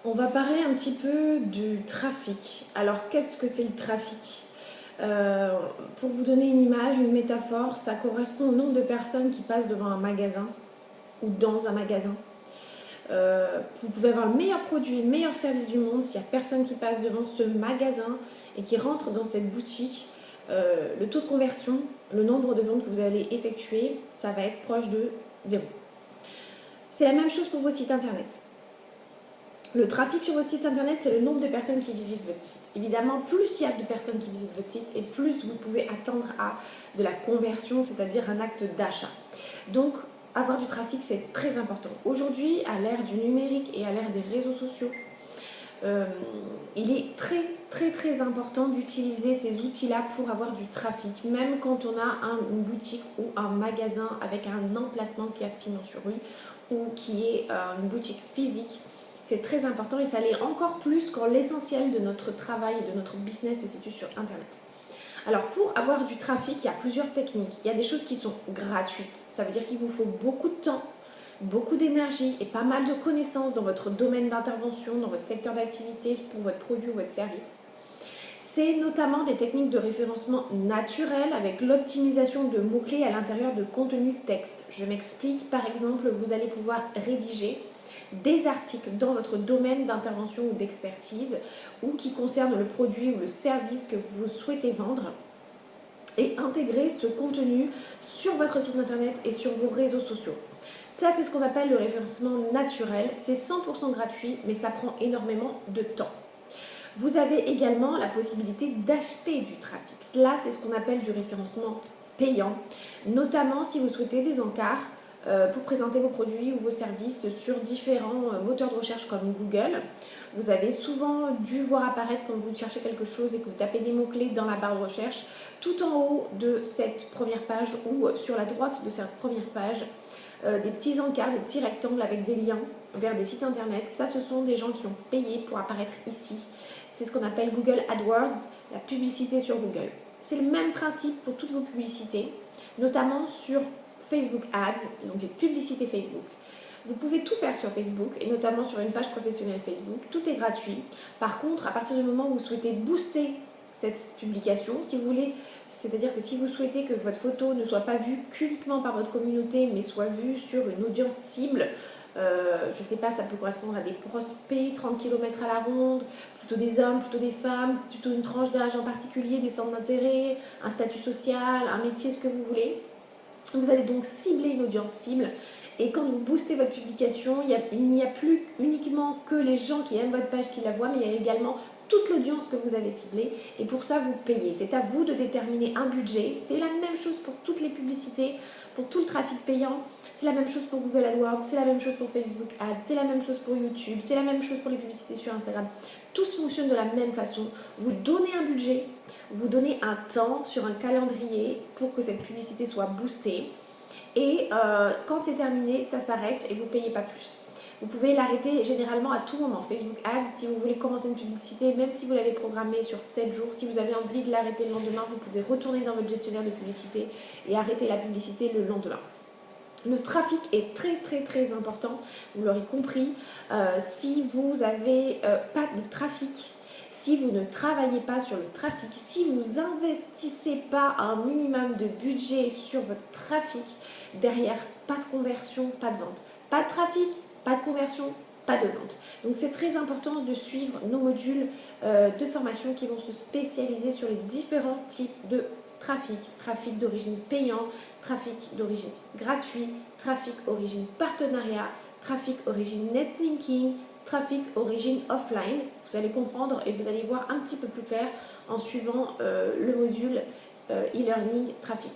On va parler un petit peu du trafic. Alors, qu'est-ce que c'est le trafic? Pour vous donner une image, une métaphore, ça correspond au nombre de personnes qui passent devant un magasin ou dans un magasin. Vous pouvez avoir le meilleur produit, le meilleur service du monde, s'il n'y a personne qui passe devant ce magasin et qui rentre dans cette boutique, le taux de conversion, le nombre de ventes que vous allez effectuer, ça va être proche de zéro. C'est la même chose pour vos sites internet. Le trafic sur votre site internet, c'est le nombre de personnes qui visitent votre site. Évidemment, plus il y a de personnes qui visitent votre site et plus vous pouvez attendre à de la conversion, c'est-à-dire un acte d'achat. Donc, avoir du trafic, c'est très important. Aujourd'hui, à l'ère du numérique et à l'ère des réseaux sociaux, il est très important d'utiliser ces outils-là pour avoir du trafic, même quand on a une boutique ou un magasin avec un emplacement qui a pignon sur rue ou qui est une boutique physique. C'est très important et ça l'est encore plus quand l'essentiel de notre travail et de notre business se situe sur Internet. Alors pour avoir du trafic, il y a plusieurs techniques. Il y a des choses qui sont gratuites. Ça veut dire qu'il vous faut beaucoup de temps, beaucoup d'énergie et pas mal de connaissances dans votre domaine d'intervention, dans votre secteur d'activité, pour votre produit ou votre service. C'est notamment des techniques de référencement naturel avec l'optimisation de mots-clés à l'intérieur de contenu texte. Je m'explique, par exemple, vous allez pouvoir rédiger des articles dans votre domaine d'intervention ou d'expertise ou qui concernent le produit ou le service que vous souhaitez vendre et intégrer ce contenu sur votre site internet et sur vos réseaux sociaux. Ça, c'est ce qu'on appelle le référencement naturel. C'est 100% gratuit, mais ça prend énormément de temps. Vous avez également la possibilité d'acheter du trafic. Là, c'est ce qu'on appelle du référencement payant, notamment si vous souhaitez des encarts pour présenter vos produits ou vos services sur différents moteurs de recherche comme Google. Vous avez souvent dû voir apparaître quand vous cherchez quelque chose et que vous tapez des mots-clés dans la barre de recherche, tout en haut de cette première page ou sur la droite de cette première page, des petits encarts, des petits rectangles avec des liens vers des sites internet. Ça, ce sont des gens qui ont payé pour apparaître ici. C'est ce qu'on appelle Google AdWords, la publicité sur Google. C'est le même principe pour toutes vos publicités, notamment sur Facebook Ads, donc les publicités Facebook. Vous pouvez tout faire sur Facebook et notamment sur une page professionnelle Facebook. Tout est gratuit. Par contre, à partir du moment où vous souhaitez booster cette publication, si vous voulez, c'est-à-dire que si vous souhaitez que votre photo ne soit pas vue qu'uniquement par votre communauté, mais soit vue sur une audience cible, je ne sais pas, ça peut correspondre à des prospects 30 km à la ronde, plutôt des hommes, plutôt des femmes, plutôt une tranche d'âge en particulier, des centres d'intérêt, un statut social, un métier, ce que vous voulez. Vous allez donc cibler une audience cible et quand vous boostez votre publication, il n'y a plus uniquement que les gens qui aiment votre page qui la voient, mais il y a également toute l'audience que vous avez ciblée et pour ça vous payez. C'est à vous de déterminer un budget. C'est la même chose pour toutes les publicités, pour tout le trafic payant. C'est la même chose pour Google AdWords, c'est la même chose pour Facebook Ads, c'est la même chose pour YouTube, c'est la même chose pour les publicités sur Instagram. Tous fonctionnent de la même façon. Vous donnez un budget, vous donnez un temps sur un calendrier pour que cette publicité soit boostée. Et quand c'est terminé, ça s'arrête et vous ne payez pas plus. Vous pouvez l'arrêter généralement à tout moment. Facebook Ads, si vous voulez commencer une publicité, même si vous l'avez programmée sur 7 jours, si vous avez envie de l'arrêter le lendemain, vous pouvez retourner dans votre gestionnaire de publicité et arrêter la publicité le lendemain. Le trafic est très important, vous l'aurez compris. Si vous n'avez pas de trafic, si vous ne travaillez pas sur le trafic, si vous n'investissez pas un minimum de budget sur votre trafic, derrière, pas de conversion, pas de vente. Pas de trafic, pas de conversion, pas de vente. Donc c'est très important de suivre nos modules de formation qui vont se spécialiser sur les différents types de trafic. Trafic d'origine payant, trafic d'origine gratuit, trafic origine partenariat, trafic origine netlinking, trafic origine offline. Vous allez comprendre et vous allez voir un petit peu plus clair en suivant le module e-learning trafic.